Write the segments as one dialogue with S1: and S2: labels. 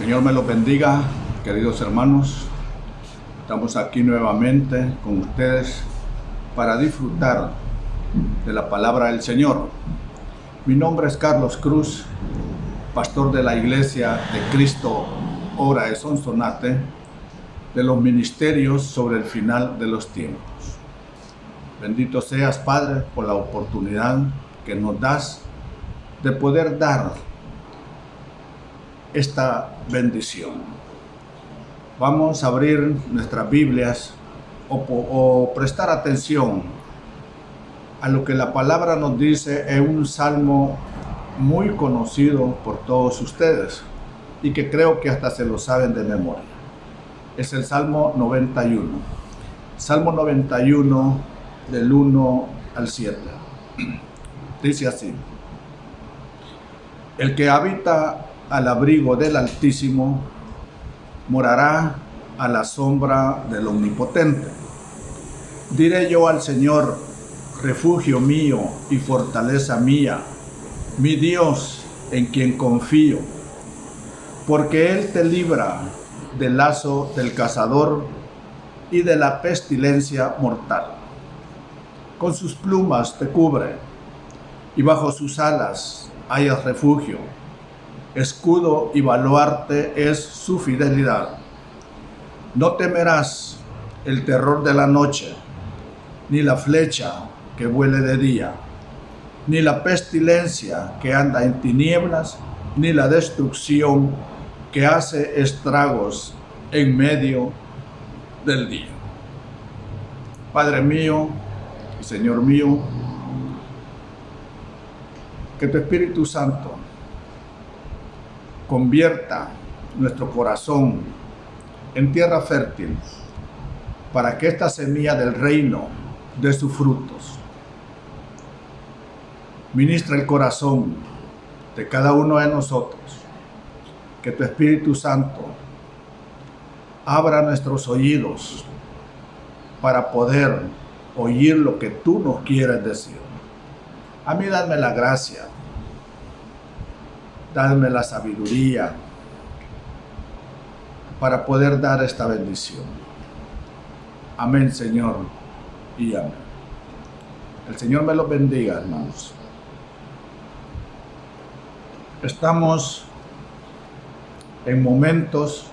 S1: Señor me los bendiga, queridos hermanos. Estamos aquí nuevamente con ustedes para disfrutar de la palabra del Señor. Mi nombre es Carlos Cruz, pastor de la Iglesia de Cristo, Obra de Sonsonate, de los ministerios sobre el final de los tiempos. Bendito seas, Padre, por la oportunidad que nos das de poder dar esta bendición. Vamos a abrir nuestras Biblias o prestar atención a lo que la palabra nos dice en un salmo muy conocido por todos ustedes y que creo que hasta se lo saben de memoria. Es el Salmo 91. Salmo 91 del 1 al 7. Dice así: El que habita al abrigo del Altísimo morará a la sombra del Omnipotente. Diré yo al Señor, refugio mío y fortaleza mía, mi Dios en quien confío, porque Él te libra del lazo del cazador y de la pestilencia mortal. Con sus plumas te cubre y bajo sus alas hallas refugio. Escudo y baluarte es su fidelidad. No temerás el terror de la noche, ni la flecha que vuele de día, ni la pestilencia que anda en tinieblas, ni la destrucción que hace estragos en medio del día. Padre mío y Señor mío, que tu Espíritu Santo convierta nuestro corazón en tierra fértil para que esta semilla del reino dé sus frutos. Ministra el corazón de cada uno de nosotros. Que tu Espíritu Santo abra nuestros oídos para poder oír lo que tú nos quieres decir. A mí dame la gracia, dame la sabiduría para poder dar esta bendición. Amén, Señor, y amén. El Señor me los bendiga, hermanos. Estamos en momentos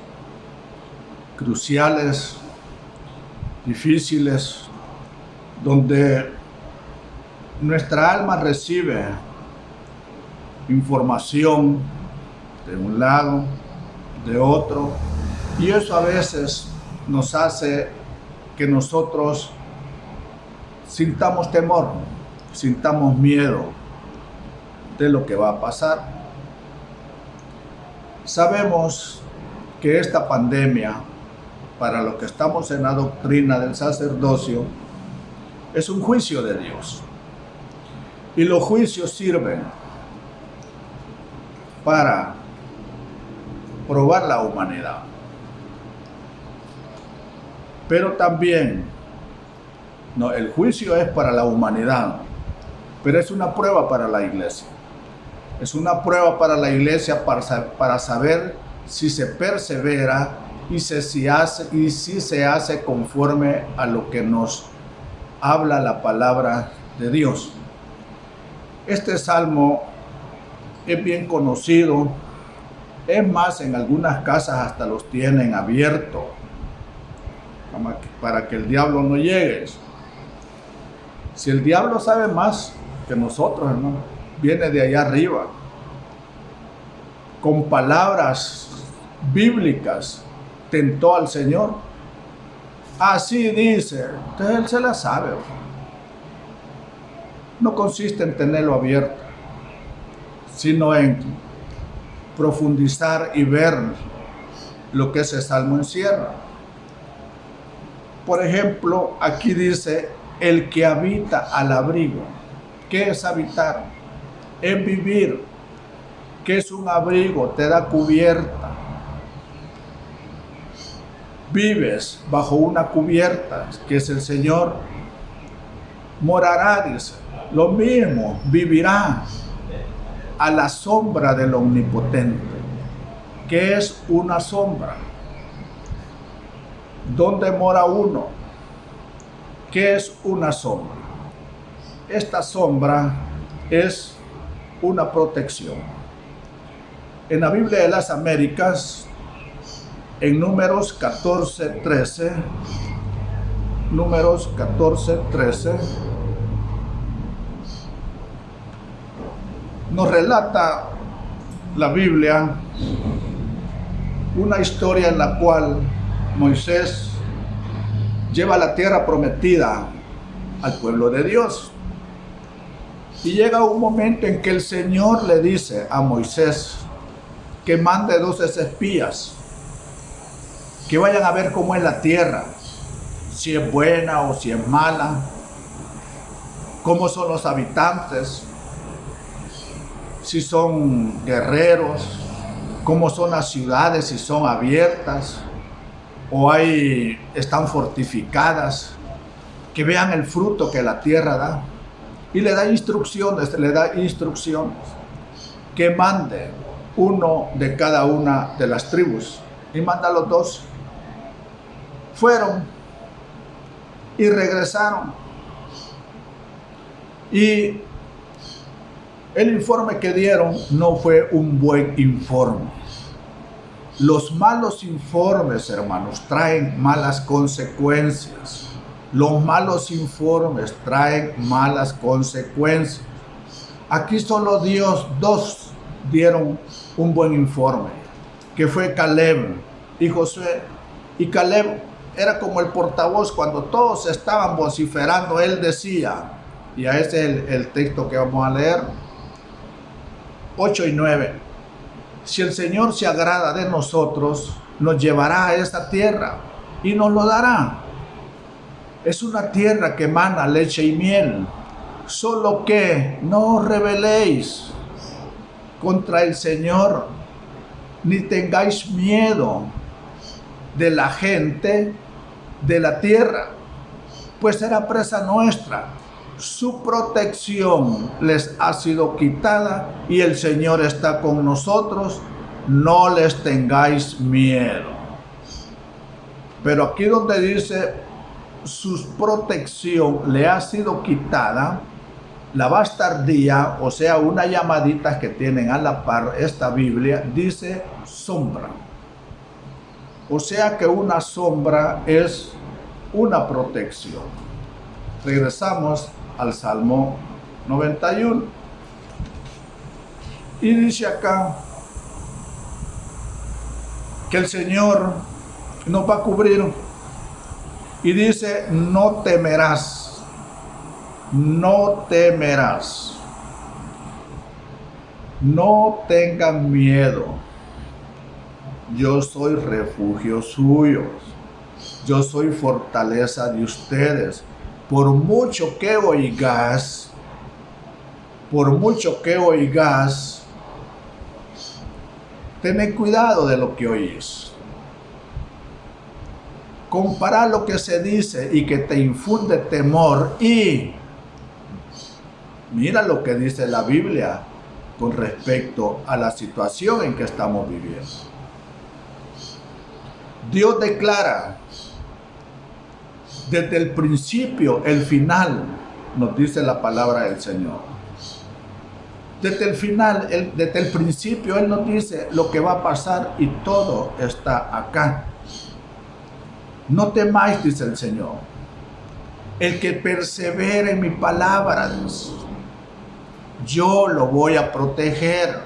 S1: cruciales, difíciles, donde nuestra alma recibe información de un lado, de otro, y eso a veces nos hace que nosotros sintamos temor, sintamos miedo de lo que va a pasar. Sabemos que esta pandemia, para los que estamos en la doctrina del sacerdocio, es un juicio de Dios. Y los juicios sirven para probar la humanidad. Pero también, el juicio es para la humanidad, pero es una prueba para la iglesia. Es una prueba para la iglesia para saber si se persevera y si se hace conforme a lo que nos habla la palabra de Dios. Este salmo es bien conocido, es más, en algunas casas hasta los tienen abiertos para que el diablo no llegue. Si el diablo sabe más que nosotros, hermano, viene de allá arriba, con palabras bíblicas tentó al Señor. Así dice, entonces Él se la sabe. No consiste en tenerlo abierto, sino en profundizar y ver lo que ese salmo encierra. Por ejemplo, aquí dice, el que habita al abrigo. ¿Qué es habitar? Es vivir. ¿Qué es un abrigo? Te da cubierta. Vives bajo una cubierta, que es el Señor. Morará, dice. Lo mismo, vivirá a la sombra del Omnipotente. ¿Qué es una sombra? ¿Dónde mora uno? ¿Qué es una sombra? Esta sombra es una protección. En la Biblia de las Américas, en Números 14:13, Números 14:13, nos relata la Biblia una historia en la cual Moisés lleva la tierra prometida al pueblo de Dios. Y llega un momento en que el Señor le dice a Moisés que mande 2 espías que vayan a ver cómo es la tierra, si es buena o si es mala, cómo son los habitantes, si son guerreros, cómo son las ciudades, si son abiertas o están fortificadas, que vean el fruto que la tierra da. Y le da instrucciones, que mande uno de cada una de las tribus. Y manda a los 2. Fueron y regresaron. Y el informe que dieron no fue un buen informe. Los malos informes, hermanos, traen malas consecuencias. Los malos informes traen malas consecuencias. Aquí solo dos dieron un buen informe, que fue Caleb y Josué. Y Caleb era como el portavoz cuando todos estaban vociferando. Él decía, y a ese es el texto que vamos a leer, 8 y 9. Si el Señor se agrada de nosotros, nos llevará a esta tierra y nos lo dará. Es una tierra que emana leche y miel. Solo que no os rebeléis contra el Señor, ni tengáis miedo de la gente de la tierra, pues será presa nuestra. Su protección les ha sido quitada y el Señor está con nosotros. No les tengáis miedo. Pero aquí donde dice su protección le ha sido quitada, la bastardía, o sea, una llamadita que tienen a la par esta Biblia, dice sombra. O sea que una sombra es una protección. Regresamos al Salmo 91. Y dice acá que el Señor nos va a cubrir. Y dice, no temerás, no temerás, no tengan miedo. Yo soy refugio suyo, yo soy fortaleza de ustedes. Por mucho que oigas, tened cuidado de lo que oís. Comparar lo que se dice y que te infunde temor y mira lo que dice la Biblia con respecto a la situación en que estamos viviendo. Dios declara desde el principio, el final, nos dice la palabra del Señor. Desde el final, desde el principio, Él nos dice lo que va a pasar y todo está acá. No temáis, dice el Señor. El que persevere en mi palabra, yo lo voy a proteger.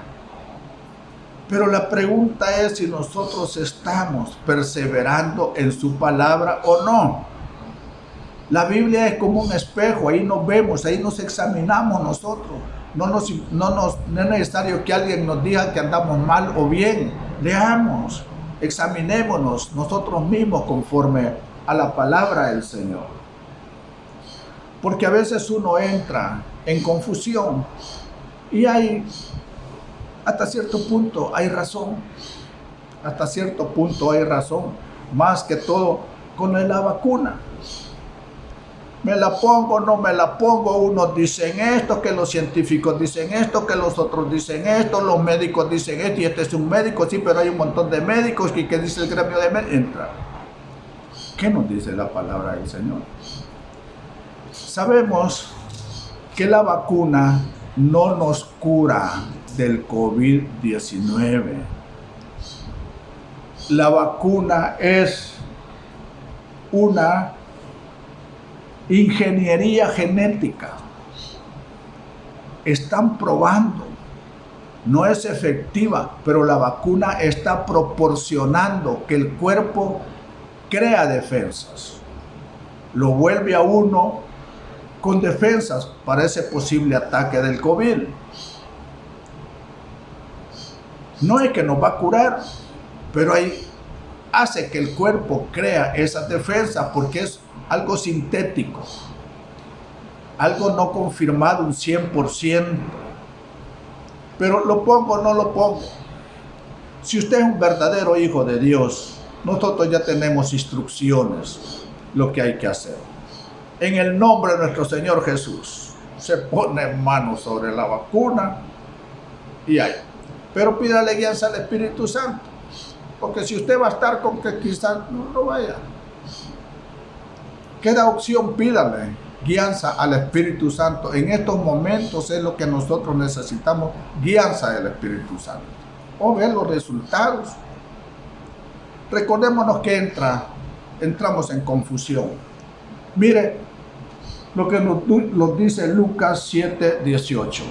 S1: Pero la pregunta es si nosotros estamos perseverando en su palabra o no. La Biblia es como un espejo, ahí nos vemos, ahí nos examinamos nosotros. No es necesario que alguien nos diga que andamos mal o bien. Leamos, examinémonos nosotros mismos conforme a la palabra del Señor. Porque a veces uno entra en confusión y hasta cierto punto hay razón. Hasta cierto punto hay razón. Más que todo con la vacuna. ¿Me la pongo o no me la pongo? Unos dicen esto, que los científicos dicen esto, que los otros dicen esto, los médicos dicen esto, y este es un médico, sí, pero hay un montón de médicos, y ¿qué dice el gremio de médicos? Entra. ¿Qué nos dice la palabra del Señor? Sabemos que la vacuna no nos cura del COVID-19. La vacuna es una ingeniería genética. Están probando, no es efectiva, pero la vacuna está proporcionando que el cuerpo crea defensas, lo vuelve a uno con defensas para ese posible ataque del COVID. No es que nos va a curar, pero hace que el cuerpo crea esas defensas porque es algo sintético, algo no confirmado un 100%. Pero lo pongo o no lo pongo. Si usted es un verdadero hijo de Dios, nosotros ya tenemos instrucciones, lo que hay que hacer. En el nombre de nuestro Señor Jesús, se pone manos sobre la vacuna y hay. Pero pídale guianza al Espíritu Santo, porque si usted va a estar con que quizás no vaya, queda opción, pídale guianza al Espíritu Santo. En estos momentos es lo que nosotros necesitamos, guianza del Espíritu Santo. O ver los resultados. Recordémonos que entramos en confusión. Mire lo que nos dice Lucas 7:18.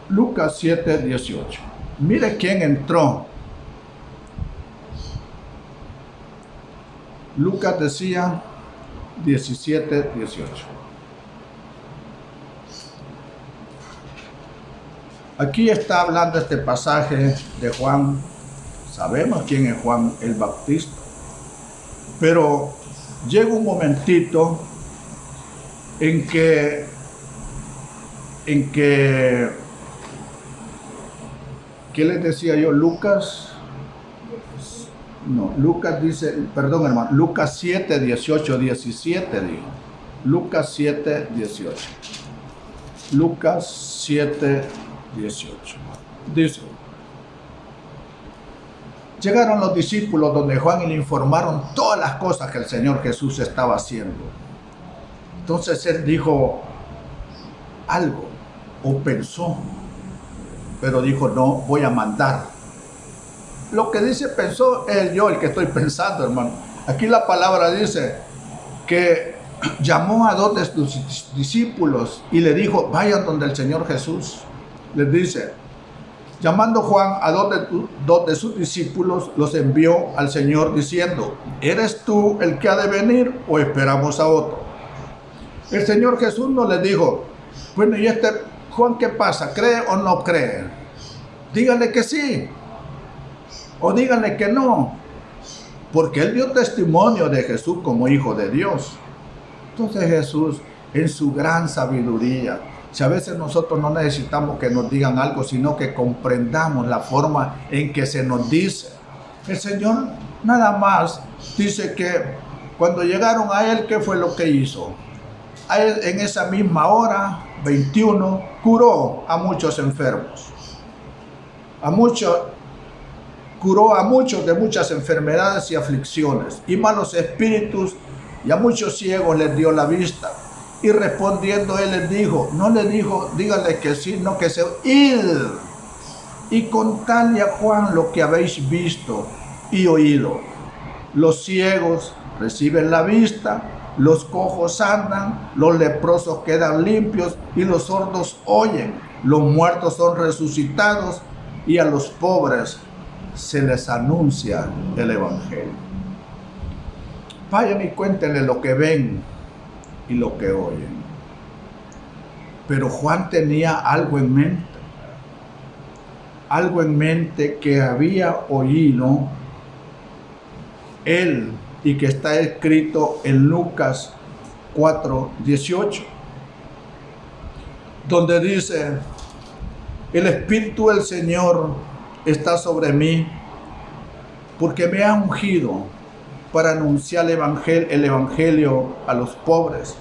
S1: Lucas 7:18. Mire quién entró. Lucas decía 17:18. Aquí está hablando este pasaje de Juan. Sabemos quién es Juan el Bautista, pero llega un momentito en que ¿qué les decía yo? Lucas dice, perdón hermano, Lucas 7, 18, 17 dijo. Lucas 7, 18. Lucas 7, 18. Dice: llegaron los discípulos donde Juan y le informaron todas las cosas que el Señor Jesús estaba haciendo. Entonces él dijo algo, o pensó, pero dijo: no, voy a mandar. Lo que dice pensó es yo el que estoy pensando, hermano. Aquí la palabra dice que llamó a 2 de sus discípulos y le dijo: vayan donde el Señor Jesús. Les dice, llamando Juan a 2 de sus discípulos, los envió al Señor diciendo: ¿eres tú el que ha de venir o esperamos a otro? El Señor Jesús no les dijo: bueno, ¿y este Juan qué pasa? ¿Cree o no cree? Díganle que sí o díganle que no, porque él dio testimonio de Jesús como hijo de Dios. Entonces Jesús, en su gran sabiduría, si a veces nosotros no necesitamos que nos digan algo, sino que comprendamos la forma en que se nos dice. El Señor nada más dice que cuando llegaron a Él, ¿qué fue lo que hizo? A Él, en esa misma hora, 21, curó a muchos enfermos. Curó a muchos de muchas enfermedades y aflicciones y malos espíritus, y a muchos ciegos les dio la vista. Y respondiendo él les dijo, no le dijo, díganle que sí, no que se, id y contadle a Juan lo que habéis visto y oído. Los ciegos reciben la vista, los cojos andan, los leprosos quedan limpios y los sordos oyen, los muertos son resucitados y a los pobres se les anuncia el Evangelio. Vayan y cuéntenle lo que ven y lo que oyen. Pero Juan tenía algo en mente que había oído él y que está escrito en Lucas 4:18, donde dice: el Espíritu del Señor está sobre mí, porque me ha ungido para anunciar el evangelio a los pobres.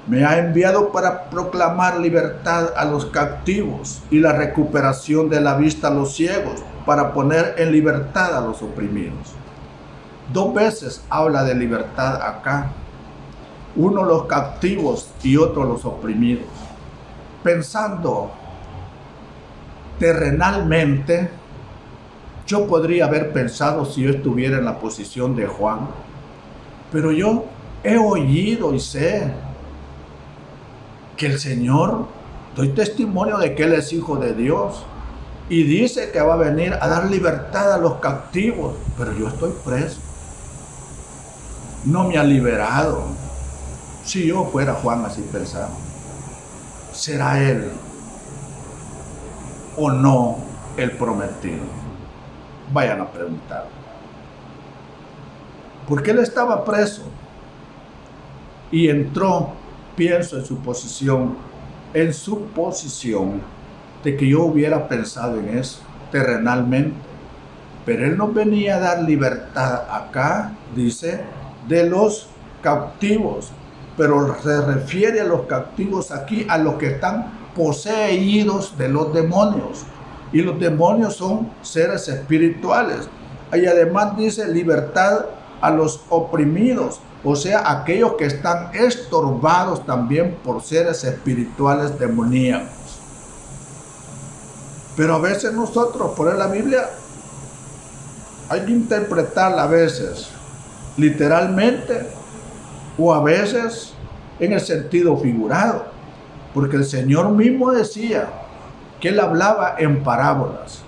S1: Me ha enviado para proclamar libertad a los cautivos y la recuperación de la vista a los ciegos, para poner en libertad a los oprimidos. 2 veces habla de libertad acá. Uno los cautivos y otro los oprimidos. Pensando terrenalmente, yo podría haber pensado si yo estuviera en la posición de Juan, pero yo he oído y sé que el Señor, doy testimonio de que Él es Hijo de Dios y dice que va a venir a dar libertad a los cautivos, pero yo estoy preso. No me ha liberado. Si yo fuera Juan, así pensaba, ¿será Él o no el prometido? Vayan a preguntar. Porque Él estaba preso y entró, pienso en su posición de que yo hubiera pensado en eso terrenalmente. Pero Él nos venía a dar libertad acá, dice, de los cautivos. Pero se refiere a los cautivos aquí, a los que están poseídos de los demonios. Y los demonios son seres espirituales. Y además dice libertad a los oprimidos, o sea, aquellos que están estorbados también por seres espirituales demoníacos. Pero a veces nosotros, por la Biblia, hay que interpretarla a veces literalmente o a veces en el sentido figurado, porque el Señor mismo decía que Él hablaba en parábolas.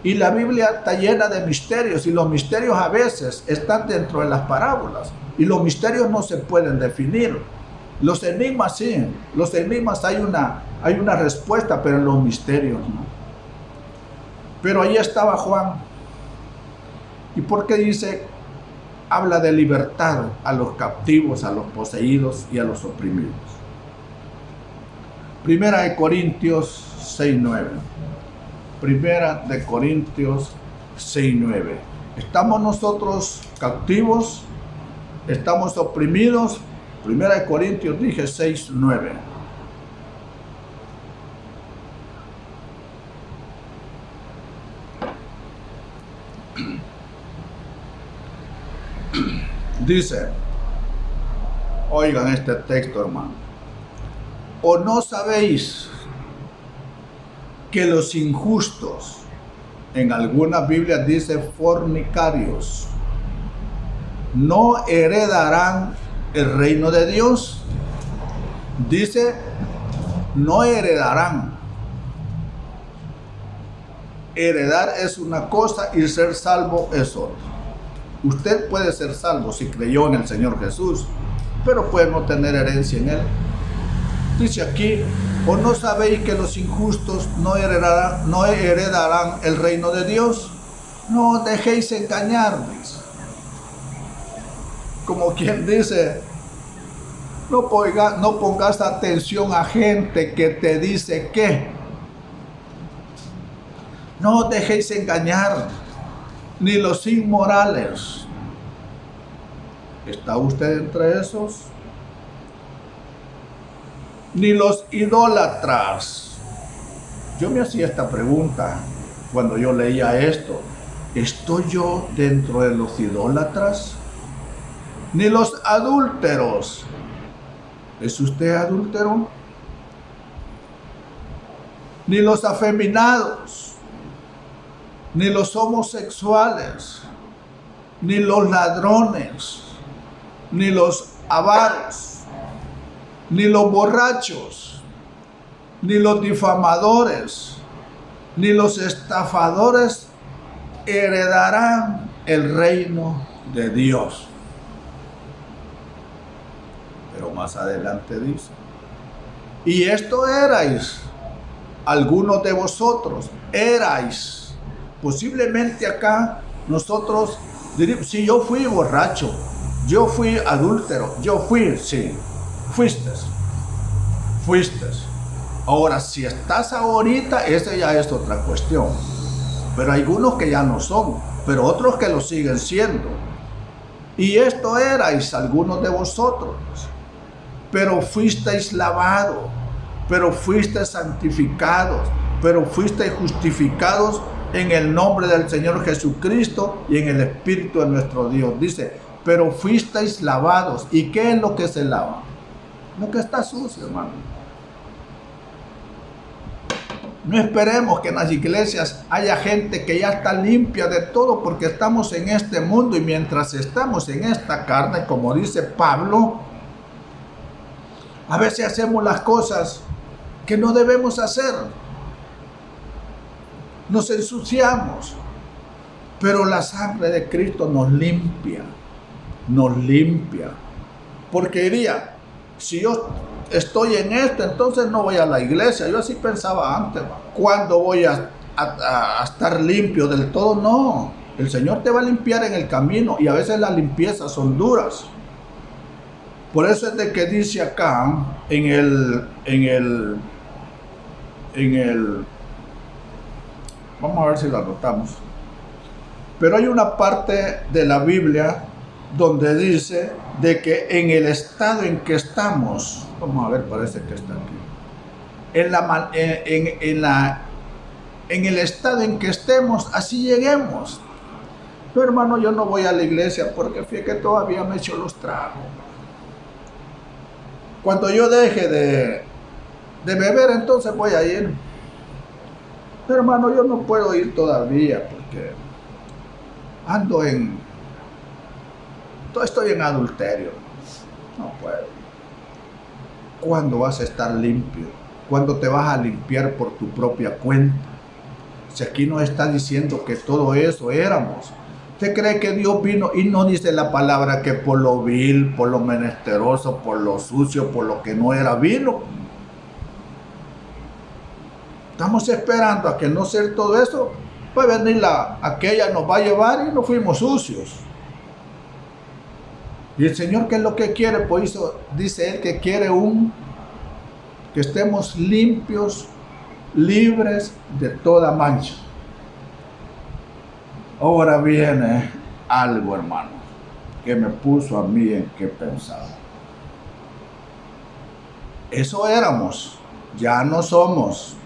S1: Y la Biblia está llena de misterios, y los misterios a veces están dentro de las parábolas, y los misterios no se pueden definir. Los enigmas sí, los enigmas hay una respuesta, pero en los misterios no. Pero ahí estaba Juan. ¿Y por qué dice? Habla de libertad a los cautivos, a los poseídos y a los oprimidos. Primera de Corintios 6:9. Primera de Corintios 6:9. ¿Estamos nosotros cautivos? ¿Estamos oprimidos? Primera de Corintios, dije 6:9. Dice, oigan este texto, hermano. ¿O no sabéis que los injustos, en algunas Biblias dice fornicarios, no heredarán el reino de Dios? Dice, no heredarán. Heredar es una cosa y ser salvo es otra. Usted puede ser salvo si creyó en el Señor Jesús, pero puede no tener herencia en Él. Dice aquí, ¿o no sabéis que los injustos no heredarán el reino de Dios? No os dejéis engañar, dice. Como quien dice, no pongas atención a gente que te dice que. No os dejéis engañar. Ni los inmorales. ¿Está usted entre esos? Ni los idólatras. Yo me hacía esta pregunta cuando yo leía esto. ¿Estoy yo dentro de los idólatras? Ni los adúlteros. ¿Es usted adúltero? Ni los afeminados, ni los homosexuales, ni los ladrones, ni los avaros, ni los borrachos, ni los difamadores, ni los estafadores heredarán el reino de Dios. Pero más adelante dice, y esto erais, algunos de vosotros erais. Posiblemente acá nosotros diríamos, si yo fui borracho, yo fui adúltero, yo fui, sí, fuiste. Ahora, si estás ahorita, esa ya es otra cuestión. Pero hay algunos que ya no son, pero otros que lo siguen siendo. Y esto erais algunos de vosotros, pero fuisteis lavados, pero fuisteis santificados, pero fuisteis justificados en el nombre del Señor Jesucristo y en el Espíritu de nuestro Dios. Dice, pero fuisteis lavados. ¿Y qué es lo que se lava? Lo que está sucio, hermano. No esperemos que en las iglesias haya gente que ya está limpia de todo, porque estamos en este mundo y mientras estamos en esta carne, como dice Pablo, a veces hacemos las cosas que no debemos hacer. Nos ensuciamos, pero la sangre de Cristo nos limpia, porque diría, si yo estoy en esto, entonces no voy a la iglesia. Yo así pensaba antes, ¿cuándo voy a estar limpio del todo? No, el Señor te va a limpiar en el camino y a veces las limpiezas son duras. Por eso es de que dice acá en el vamos a ver si lo anotamos. Pero hay una parte de la Biblia donde dice de que en el estado en que estamos, vamos a ver, parece que está aquí, en el estado en que estemos, así lleguemos. Pero hermano, yo no voy a la iglesia porque fíjate que todavía me echo los tragos. Cuando yo deje de beber, entonces voy a ir. Pero hermano, yo no puedo ir todavía porque estoy en adulterio. No puedo. ¿Cuándo vas a estar limpio? ¿Cuándo te vas a limpiar por tu propia cuenta? Si aquí nos está diciendo que todo eso éramos. ¿Usted cree que Dios vino y no dice la palabra que por lo vil, por lo menesteroso, por lo sucio, por lo que no era vino? Estamos esperando a que no sea todo eso. Va a venir aquella nos va a llevar y nos fuimos sucios. Y el Señor, ¿qué es lo que quiere? Pues eso, dice Él que quiere que estemos limpios, libres de toda mancha. Ahora viene algo, hermano, que me puso a mí en qué pensar. Eso éramos, ya no somos.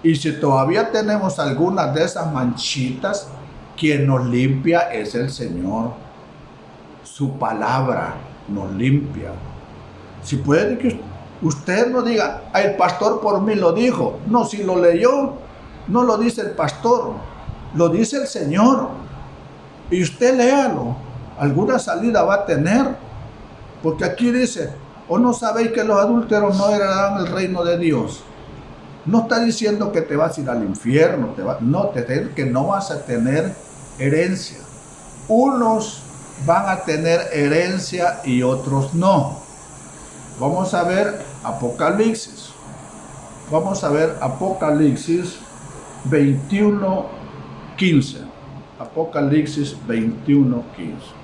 S1: Y si todavía tenemos algunas de esas manchitas, quien nos limpia es el Señor. Su palabra nos limpia. Si puede que usted no diga, el pastor por mí lo dijo. No, si lo leyó, no lo dice el pastor, lo dice el Señor. Y usted léalo, alguna salida va a tener. Porque aquí dice, ¿o no sabéis que los adúlteros no heredarán el reino de Dios? No está diciendo que te vas a ir al infierno, que no vas a tener herencia. Unos van a tener herencia y otros no. Vamos a ver Apocalipsis. Vamos a ver Apocalipsis 21:15. Apocalipsis 21:15.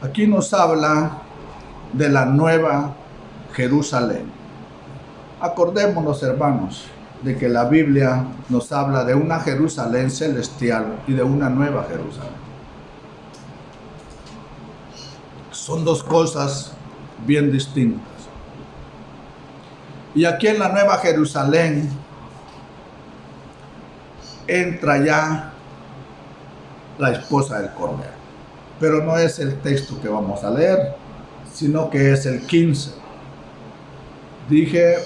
S1: Aquí nos habla de la nueva Jerusalén. Acordémonos, hermanos, de que la Biblia nos habla de una Jerusalén celestial y de una nueva Jerusalén. Son dos cosas bien distintas. Y aquí en la nueva Jerusalén entra ya la esposa del Cordero. Pero no es el texto que vamos a leer, sino que es el 15. Dije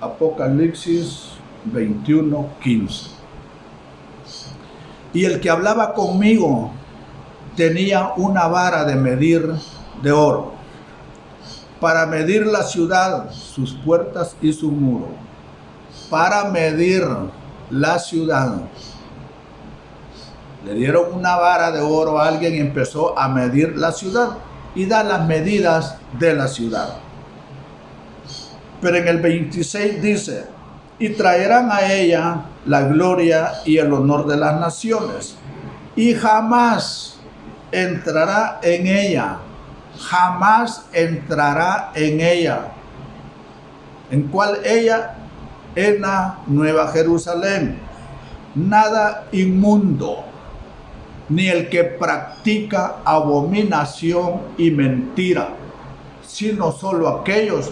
S1: Apocalipsis 21:15. Y el que hablaba conmigo tenía una vara de medir de oro, para medir la ciudad, sus puertas y su muro. Para medir la ciudad. Le dieron una vara de oro a alguien y empezó a medir la ciudad y da las medidas de la ciudad. Pero en el 26 dice, y traerán a ella la gloria y el honor de las naciones, y jamás entrará en ella, jamás entrará en ella. ¿En cuál ella? en la Nueva Jerusalén, nada inmundo, ni el que practica abominación y mentira, sino solo aquellos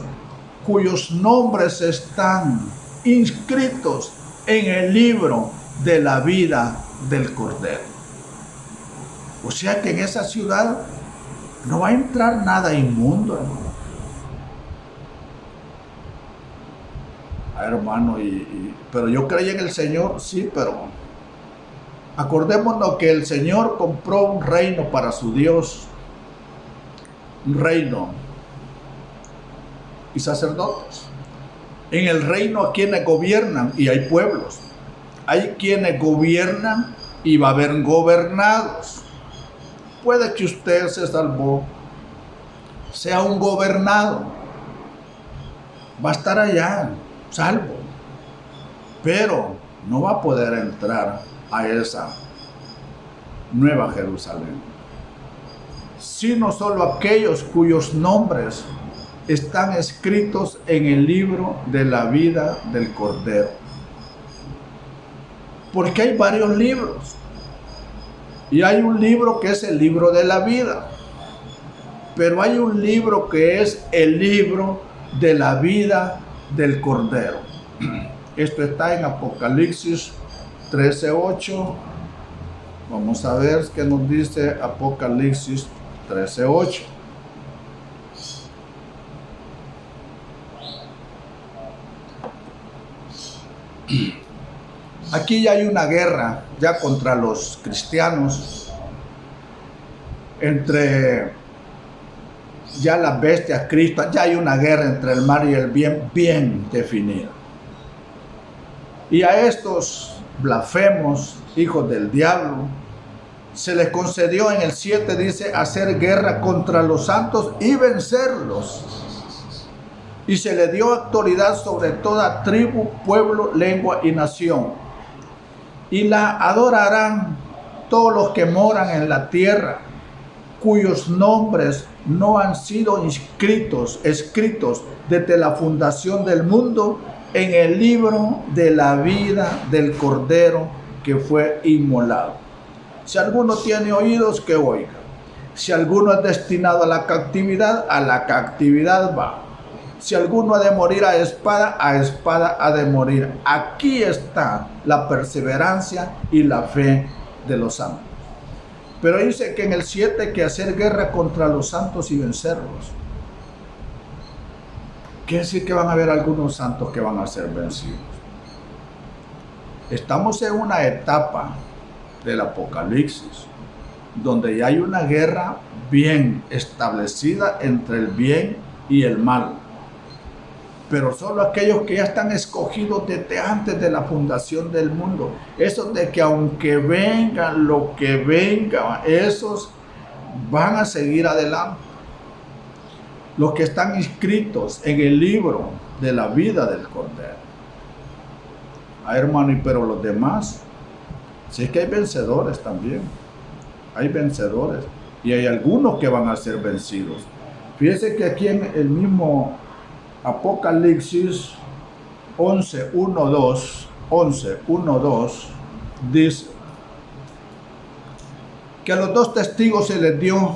S1: cuyos nombres están inscritos en el libro de la vida del Cordero. O sea que en esa ciudad no va a entrar nada inmundo, hermano. Hermano, pero yo creí en el Señor, sí, pero acordémonos que el Señor compró un reino para su Dios, un reino y sacerdotes. En el reino a quienes gobiernan, y hay pueblos, hay quienes gobiernan y va a haber gobernados. Puede que usted se salvó, sea un gobernado, va a estar allá, salvo, pero no va a poder entrar a esa Nueva Jerusalén, sino solo aquellos cuyos nombres están escritos en el libro de la vida del Cordero. Porque hay varios libros. Y hay un libro que es el libro de la vida. Pero hay un libro que es el libro de la vida del Cordero. Esto está en Apocalipsis 13:8. Vamos a ver qué nos dice Apocalipsis 13:8. Aquí ya hay una guerra ya contra los cristianos, entre ya las bestias, Cristo, ya hay una guerra entre el mal y el bien bien definida. Y a estos blasfemos, hijos del diablo, se les concedió en el 7, dice, hacer guerra contra los santos y vencerlos. Y se le dio autoridad sobre toda tribu, pueblo, lengua y nación. Y la adorarán todos los que moran en la tierra, cuyos nombres no han sido escritos desde la fundación del mundo en el libro de la vida del Cordero que fue inmolado. Si alguno tiene oídos, que oiga. Si alguno es destinado a la captividad va. Si alguno ha de morir a espada ha de morir. Aquí está la perseverancia y la fe de los santos. Pero dice que en el 7 que hacer guerra contra los santos y vencerlos. Quiere decir que van a haber algunos santos que van a ser vencidos. Estamos en una etapa del Apocalipsis donde ya hay una guerra bien establecida entre el bien y el mal. Pero solo aquellos que ya están escogidos desde antes de la fundación del mundo. Esos de que aunque vengan lo que venga, esos van a seguir adelante. Los que están inscritos en el libro de la vida del Cordero. Hermano, pero los demás, sí es que hay vencedores también. Hay vencedores. Y hay algunos que van a ser vencidos. Fíjense que aquí en el mismo Apocalipsis 11:1-2 dice que a los dos testigos se les dio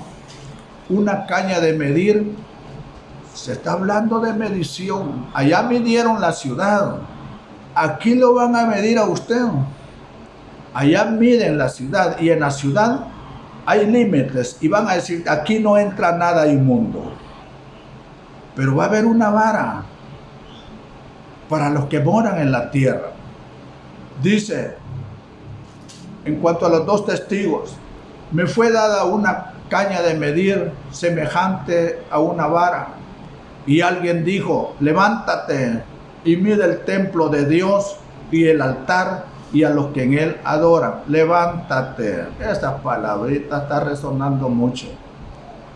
S1: una caña de medir. Se está hablando de medición. Allá midieron la ciudad. Aquí lo van a medir a usted. Allá miden la ciudad y en la ciudad hay límites y van a decir aquí no entra nada inmundo. Pero va a haber una vara para los que moran en la tierra. Dice, en cuanto a los dos testigos, me fue dada una caña de medir semejante a una vara. Y alguien dijo, levántate y mide el templo de Dios y el altar y a los que en él adoran. Levántate. Esa palabrita está resonando mucho.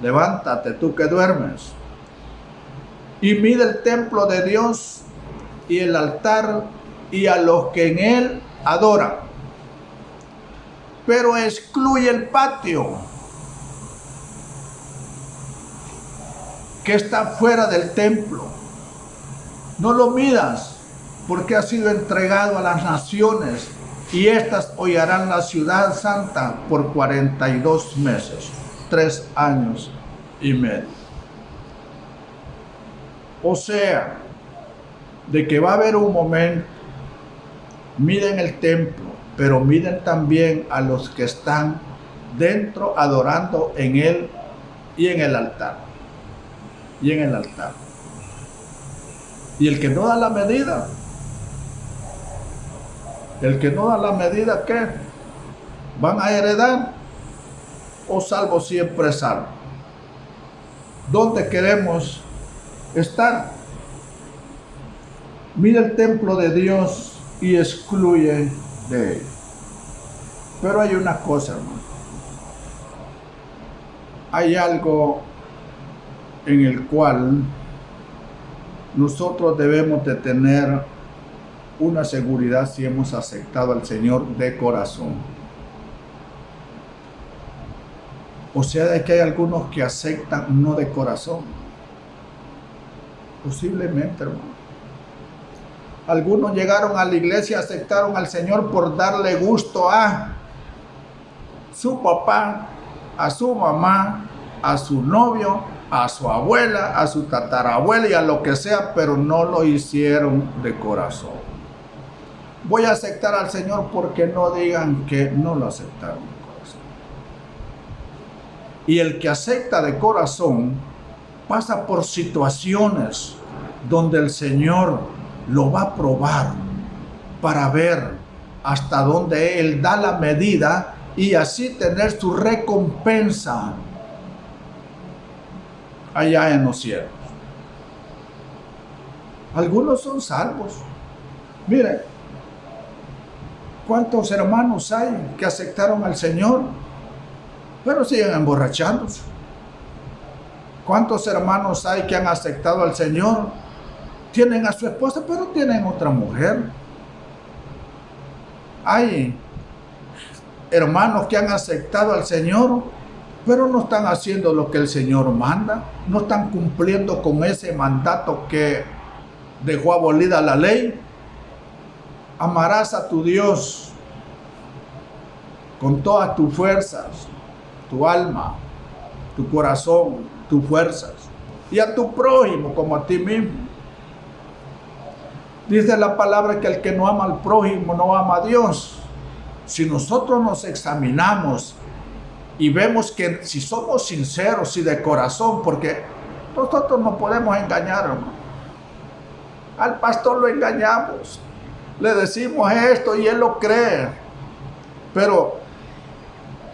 S1: Levántate, tú que duermes. Y mide el templo de Dios y el altar y a los que en él adoran. Pero excluye el patio que está fuera del templo. No lo midas, porque ha sido entregado a las naciones, y éstas hollarán la ciudad santa por 42 meses, 3 años y medio. O sea, de que va a haber un momento, miren el templo, pero miren también a los que están dentro adorando en él y en el altar. Y en el altar. Y el que no da la medida, ¿qué? ¿Van a heredar? ¿O salvo siempre salvo? ¿Dónde queremos estar? Mira el templo de Dios y excluye de él. Pero hay una cosa, hermano. Hay algo en el cual nosotros debemos de tener una seguridad si hemos aceptado al Señor de corazón. O sea, de que hay algunos que aceptan no de corazón. Posiblemente, hermano. Algunos llegaron a la iglesia y aceptaron al Señor por darle gusto a su papá, a su mamá, a su novio, a su abuela, a su tatarabuela y a lo que sea, pero no lo hicieron de corazón. Voy a aceptar al Señor porque no digan que no lo aceptaron de corazón. Y el que acepta de corazón pasa por situaciones donde el Señor lo va a probar para ver hasta dónde Él da la medida y así tener su recompensa allá en los cielos. Algunos son salvos. Miren, ¿cuántos hermanos hay que aceptaron al Señor, pero siguen emborrachándose? ¿Cuántos hermanos hay que han aceptado al Señor? Tienen a su esposa, pero tienen otra mujer. Hay hermanos que han aceptado al Señor, pero no están haciendo lo que el Señor manda. No están cumpliendo con ese mandato que dejó abolida la ley. Amarás a tu Dios con todas tus fuerzas, tu alma, tu corazón, tus fuerzas, y a tu prójimo como a ti mismo. Dice la palabra que el que no ama al prójimo no ama a Dios. Si nosotros nos examinamos y vemos que si somos sinceros y de corazón, porque nosotros no podemos engañar, hermano. Al pastor lo engañamos, le decimos esto y él lo cree, pero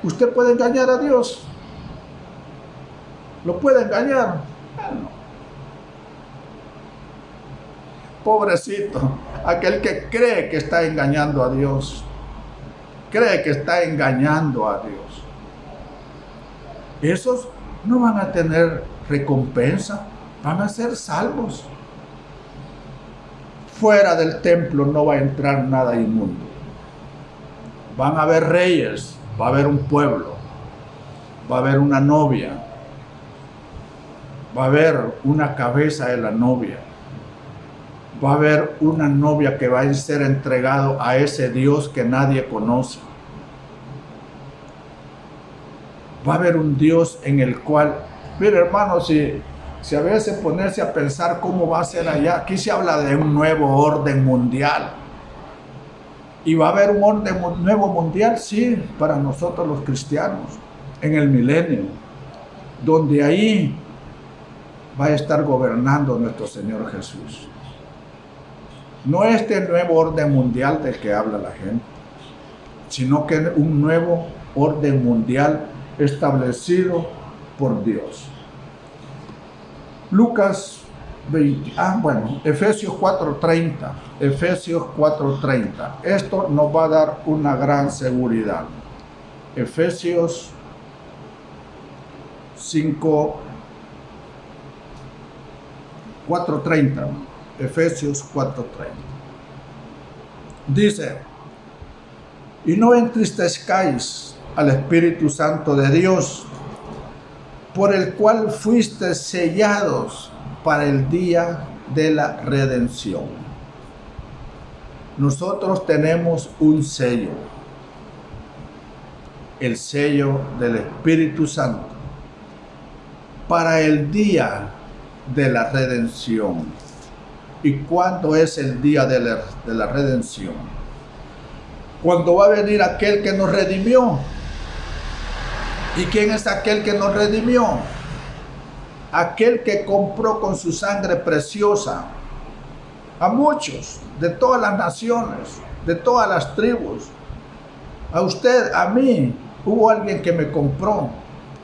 S1: ¿usted puede engañar a Dios? ¿Lo puede engañar? No. Pobrecito, aquel que cree que está engañando a Dios, cree que está engañando a Dios. Esos no van a tener recompensa, van a ser salvos. Fuera del templo no va a entrar nada inmundo. Van a haber reyes, va a haber un pueblo, va a haber una novia, va a haber una cabeza de la novia. Va a haber una novia que va a ser entregado a ese Dios que nadie conoce. Va a haber un Dios en el cual, mire hermano, si a veces ponerse a pensar cómo va a ser allá, aquí se habla de un nuevo orden mundial. Y va a haber un orden nuevo mundial, sí, para nosotros los cristianos, en el milenio, donde ahí va a estar gobernando nuestro Señor Jesús. No este nuevo orden mundial del que habla la gente, sino que un nuevo orden mundial establecido por Dios. Efesios 4:30. Efesios 4:30. Esto nos va a dar una gran seguridad. Efesios 4:30. Efesios 4:30. Dice: y no entristezcáis al Espíritu Santo de Dios, por el cual fuisteis sellados para el día de la redención. nosotros tenemos un sello, el sello del Espíritu Santo, para el día de la redención. ¿Y cuándo es el día de la redención? Cuando va a venir aquel que nos redimió. ¿Y quién es aquel que nos redimió? Aquel que compró con su sangre preciosa a muchos, de todas las naciones, de todas las tribus. A usted, a mí, hubo alguien que me compró.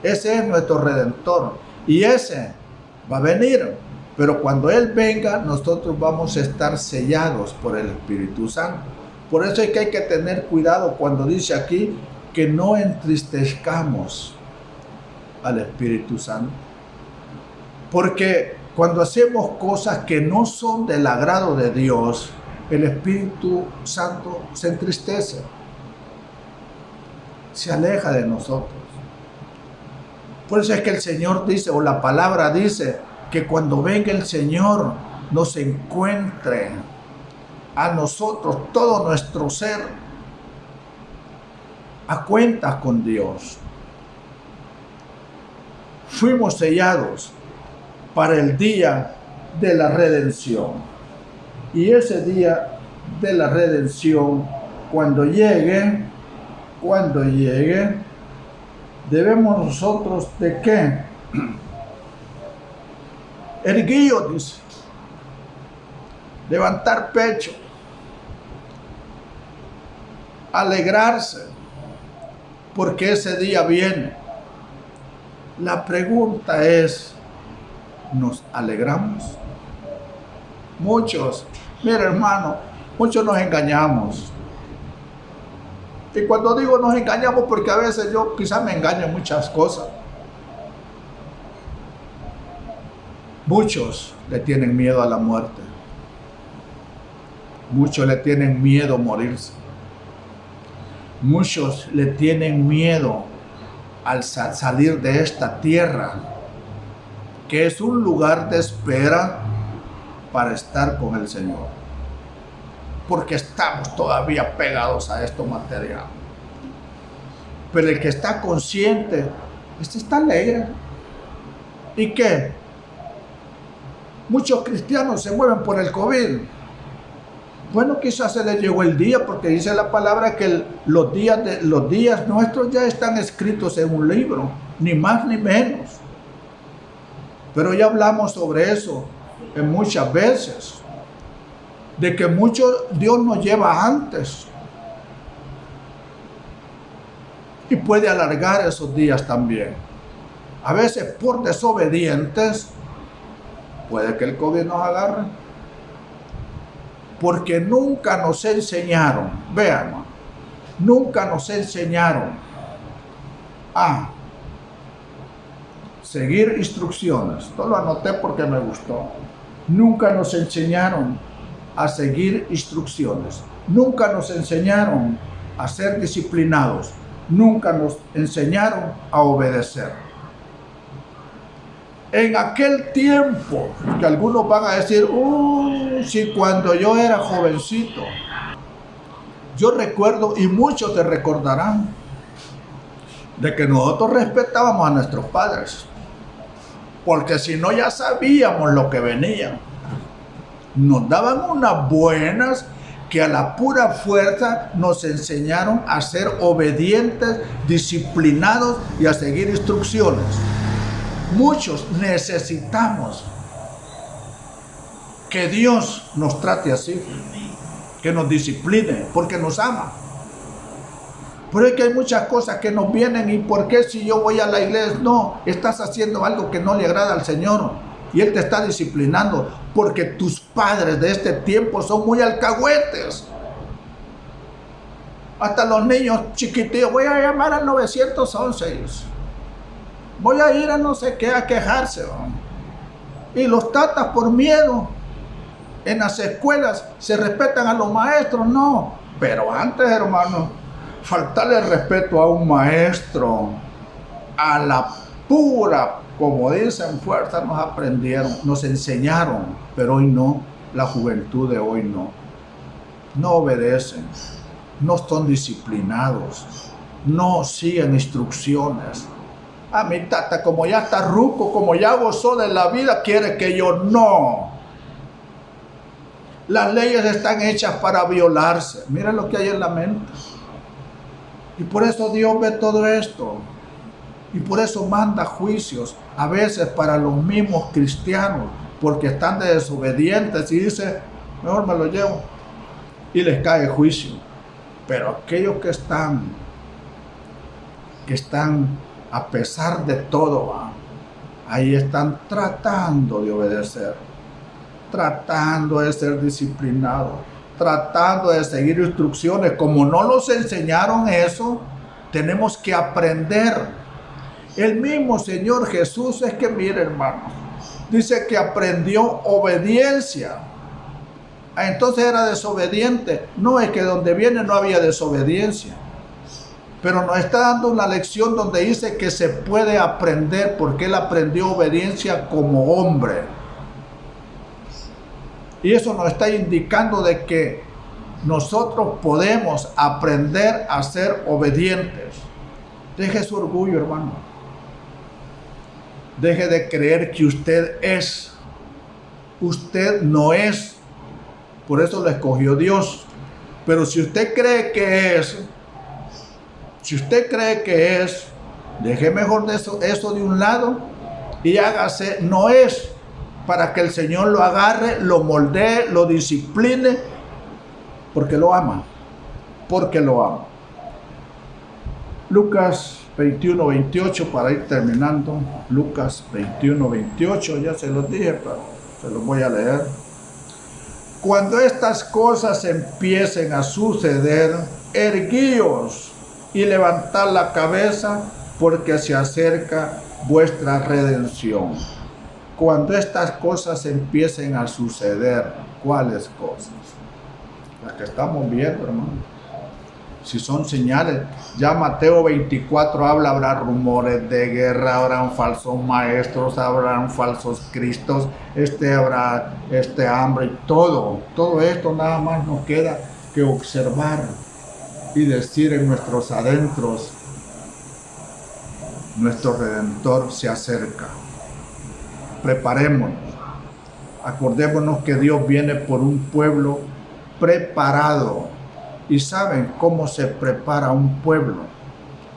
S1: Ese es nuestro Redentor. Y ese va a venir. Pero cuando Él venga, nosotros vamos a estar sellados por el Espíritu Santo. Por eso es que hay que tener cuidado cuando dice aquí que no entristezcamos al Espíritu Santo. Porque cuando hacemos cosas que no son del agrado de Dios, el Espíritu Santo se entristece, se aleja de nosotros. Por eso es que el Señor dice, o la palabra dice, que cuando venga el Señor nos encuentre a nosotros, todo nuestro ser, a cuentas con Dios. Fuimos sellados para el día de la redención. Y ese día de la redención, cuando llegue, debemos nosotros ¿de qué? Erguíos, dice. Levantar pecho. Alegrarse. Porque ese día viene. La pregunta es, ¿nos alegramos? Muchos, mira hermano, muchos nos engañamos. Y cuando digo nos engañamos, porque a veces yo quizás me engaño en muchas cosas. Muchos le tienen miedo a la muerte. Muchos le tienen miedo a morirse. Muchos le tienen miedo al salir de esta tierra, que es un lugar de espera para estar con el Señor. Porque estamos todavía pegados a esto material. Pero el que está consciente, está alegre. ¿Y qué? Muchos cristianos se mueven por el COVID. Bueno, quizás se les llegó el día, porque dice la palabra que los días nuestros ya están escritos en un libro, ni más ni menos. Pero ya hablamos sobre eso en muchas veces, de que Dios nos lleva antes y puede alargar esos días también. A veces por desobedientes puede que el COVID nos agarre, porque nunca nos enseñaron, vean, nunca nos enseñaron a seguir instrucciones. Esto lo anoté porque me gustó. Nunca nos enseñaron a seguir instrucciones. Nunca nos enseñaron a ser disciplinados. Nunca nos enseñaron a obedecer. En aquel tiempo, que algunos van a decir, si cuando yo era jovencito, yo recuerdo, y muchos te recordarán, de que nosotros respetábamos a nuestros padres, porque si no ya sabíamos lo que venía. Nos daban unas buenas que a la pura fuerza nos enseñaron a ser obedientes, disciplinados y a seguir instrucciones. Muchos necesitamos que Dios nos trate así, que nos discipline, porque nos ama. Pero es que hay muchas cosas que nos vienen, y ¿por qué si yo voy a la iglesia? No, estás haciendo algo que no le agrada al Señor y Él te está disciplinando, porque tus padres de este tiempo son muy alcahuetes. Hasta los niños chiquitillos, voy a llamar al 911. Voy a ir a no sé qué a quejarse. Y los tatas por miedo. En las escuelas se respetan a los maestros, no. Pero antes, hermano, faltarle respeto a un maestro, a la pura, como dicen, fuerza nos aprendieron, nos enseñaron. Pero hoy no, la juventud de hoy no. no obedecen, no son disciplinados, no siguen instrucciones. A mi tata, como ya está ruco, como ya gozó de la vida, quiere que yo no. Las leyes están hechas para violarse. Mira lo que hay en la mente. Y por eso Dios ve todo esto. Y por eso manda juicios, a veces para los mismos cristianos, porque están desobedientes y dice, mejor me lo llevo. Y les cae juicio. Pero aquellos que están a pesar de todo, ahí están tratando de obedecer, tratando de ser disciplinados, tratando de seguir instrucciones. Como no nos enseñaron eso, tenemos que aprender. El mismo Señor Jesús es que, mire, hermanos, dice que aprendió obediencia. Entonces era desobediente. No, es que donde viene no había desobediencia. Pero nos está dando una lección donde dice que se puede aprender, porque él aprendió obediencia como hombre. Y eso nos está indicando de que nosotros podemos aprender a ser obedientes. Deje su orgullo, hermano. Deje de creer que usted es. Usted no es. Por eso lo escogió Dios. Pero si usted cree que es, deje mejor eso de un lado y hágase, no es, para que el Señor lo agarre, lo moldee, lo discipline, porque lo ama. Lucas 21, 28, para ir terminando. Lucas 21, 28, ya se los dije, pero se los voy a leer. Cuando estas cosas empiecen a suceder, erguíos y levantad la cabeza, porque se acerca vuestra redención. Cuando estas cosas empiecen a suceder, ¿cuáles cosas? Las que estamos viendo, hermano. Si son señales, ya Mateo 24 habla, habrá rumores de guerra, habrán falsos maestros, habrán falsos cristos, habrá hambre y todo esto. Nada más nos queda que observar y decir en nuestros adentros, nuestro Redentor se acerca. Preparémonos, acordémonos que Dios viene por un pueblo preparado. ¿Y saben cómo se prepara un pueblo?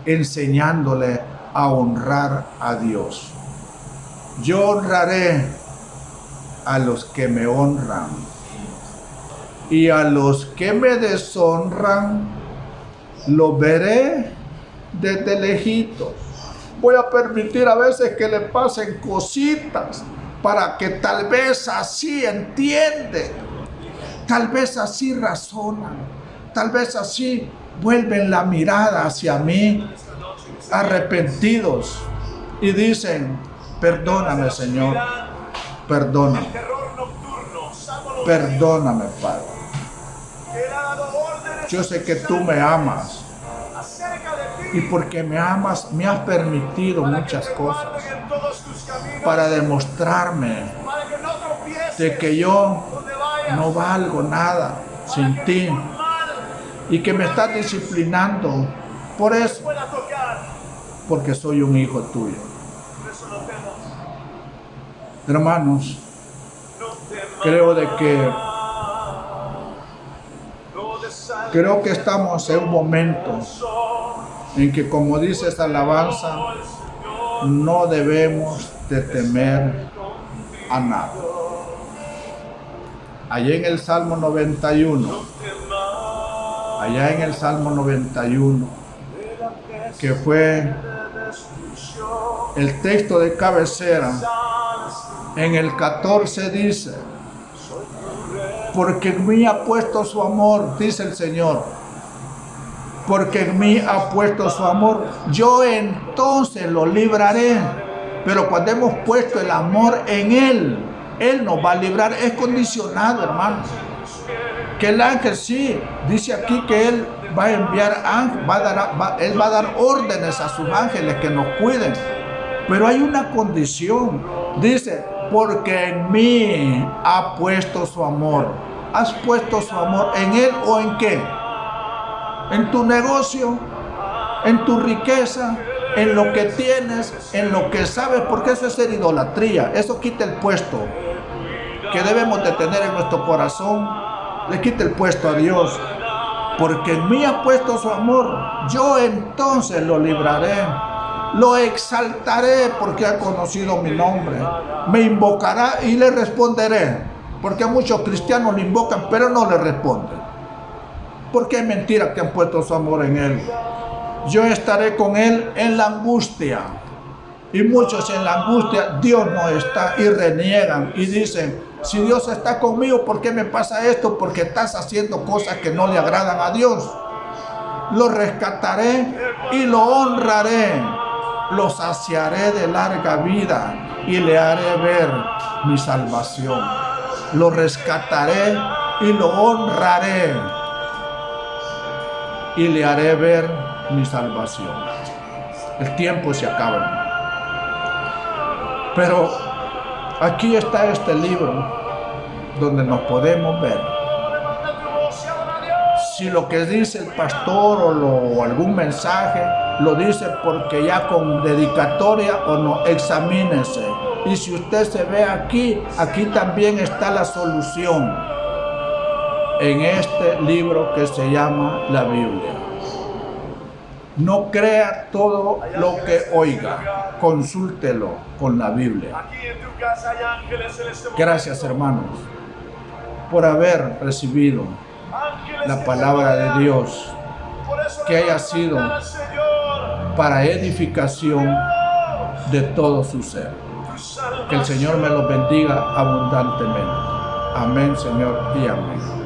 S1: Enseñándole a honrar a Dios. Yo honraré a los que me honran, y a los que me deshonran los veré desde lejitos. Voy a permitir a veces que le pasen cositas para que tal vez así entienden, tal vez así razonan, tal vez así vuelven la mirada hacia mí, arrepentidos, y dicen, perdóname, Señor, perdóname, Padre. Yo sé que tú me amas, y porque me amas, me has permitido muchas cosas para demostrarme de que yo no valgo nada sin ti, y que me estás disciplinando por eso, porque soy un hijo tuyo. Hermanos, creo que estamos en un momento en que, como dice esta alabanza, no debemos de temer a nada. Allá en el Salmo 91, que fue el texto de cabecera, en el 14 dice, porque en mí ha puesto su amor, dice el Señor, porque en mí ha puesto su amor, yo entonces lo libraré. Pero cuando hemos puesto el amor en Él nos va a librar. Es condicionado, hermanos. Que el ángel, sí, dice aquí que Él va a enviar ángeles, Él va a dar órdenes a sus ángeles que nos cuiden. Pero hay una condición, dice, porque en mí ha puesto su amor. ¿Has puesto su amor en Él o en qué? ¿En tu negocio? ¿En tu riqueza? ¿En lo que tienes? ¿En lo que sabes? Porque eso es ser idolatría. Eso quita el puesto que debemos de tener en nuestro corazón. Le quita el puesto a Dios. Porque en mí ha puesto su amor. Yo entonces lo libraré. Lo exaltaré porque ha conocido mi nombre. Me invocará y le responderé. Porque muchos cristianos le invocan, pero no le responden. Porque es mentira que han puesto su amor en Él. Yo estaré con Él en la angustia. Y muchos en la angustia, Dios no está, y reniegan y dicen: si Dios está conmigo, ¿por qué me pasa esto? Porque estás haciendo cosas que no le agradan a Dios. Lo rescataré y lo honraré. Lo saciaré de larga vida y le haré ver mi salvación. Lo rescataré y lo honraré y le haré ver mi salvación. El tiempo se acaba. Pero aquí está este libro donde nos podemos ver si lo que dice el pastor o algún mensaje lo dice porque ya con dedicatoria o no. Examínese. Y si usted se ve aquí también está la solución en este libro que se llama la Biblia. No crea todo lo que oiga, consúltelo con la Biblia. Gracias, hermanos, por haber recibido la palabra de Dios, que haya sido para edificación de todo su ser. Que el Señor me los bendiga abundantemente. Amén, Señor, y amén.